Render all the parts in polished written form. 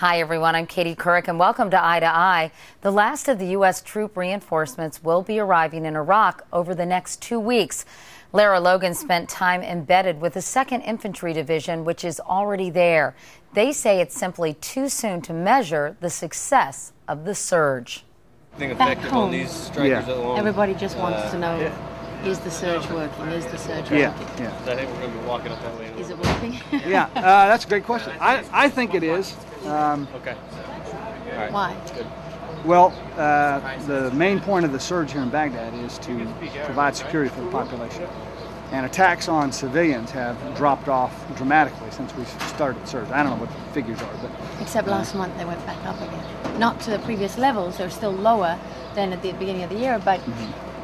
Hi, everyone. I'm Katie Couric, and welcome to Eye to Eye. The last of the U.S. troop reinforcements will be arriving in Iraq over the next 2 weeks. Lara Logan spent time embedded with the 2nd Infantry Division, which is already there. They say it's simply too soon to measure the success of the surge. Effective on these strikers alone. Everybody just wants to know, is the surge working? Is the surge working? I think we're going to be walking up that way. Is it working? That's a great question. I think it is. Okay. All right. Why? Good. Well, the main point of the surge here in Baghdad is to provide security for the population. And attacks on civilians have dropped off dramatically since we started the surge. I don't know what the figures are, but... Except last month they went back up again. Not to the previous levels, they're still lower than at the beginning of the year, but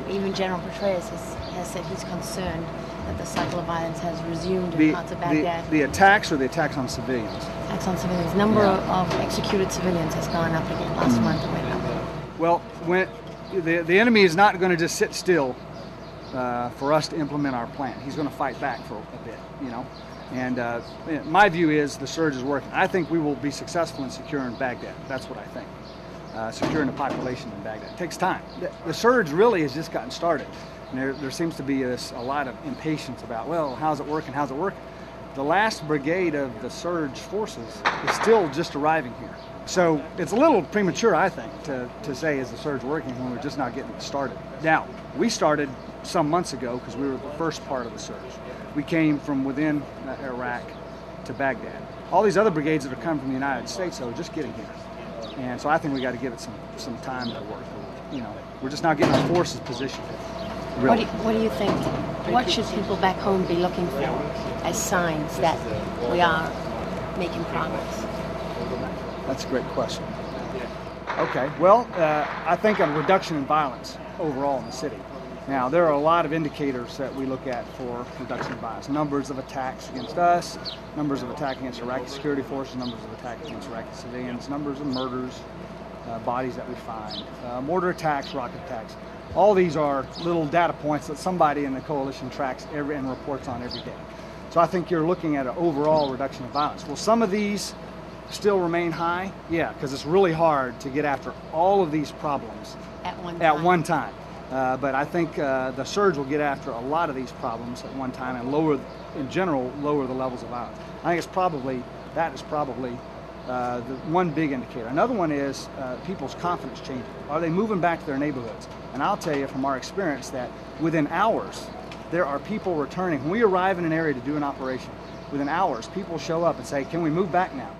even General Petraeus has said he's concerned that the cycle of violence has resumed in parts of Baghdad. The attacks or the attacks on civilians? Attacks on civilians. Number of executed civilians has gone up again. Last month it went up. Well, when the enemy is not going to just sit still for us to implement our plan. He's going to fight back for a bit, you know. And my view is the surge is working. I think we will be successful in securing Baghdad. That's what I think. Securing the population in Baghdad. It takes time. The surge really has just gotten started. And there seems to be a lot of impatience about, well, how's it working, how's it working? The last brigade of the surge forces is still just arriving here. So it's a little premature, I think, to say, is the surge working when we're just not getting it started. Now, we started some months ago because we were the first part of the surge. We came from within Iraq to Baghdad. All these other brigades that are coming from the United States, though, are just getting here. And so I think we got to give it some time to work. You know, we're just not getting our forces positioned. Really. What do you think? What should people back home be looking for as signs that we are making progress? That's a great question. Okay, well, I think a reduction in violence overall in the city. Now, there are a lot of indicators that we look at for reduction in violence. Numbers of attacks against us, numbers of attacks against Iraqi security forces, numbers of attacks against Iraqi civilians, numbers of murders, bodies that we find, mortar attacks, rocket attacks. All these are little data points that somebody in the coalition tracks and reports on every day. So I think you're looking at an overall reduction of violence. Will some of these still remain high? Yeah, because it's really hard to get after all of these problems at one time. But I think the surge will get after a lot of these problems at one time and lower the levels of violence. I think that is probably the one big indicator. Another one is people's confidence changing. Are they moving back to their neighborhoods? And I'll tell you from our experience that within hours, there are people returning. When we arrive in an area to do an operation, within hours, people show up and say, can we move back now?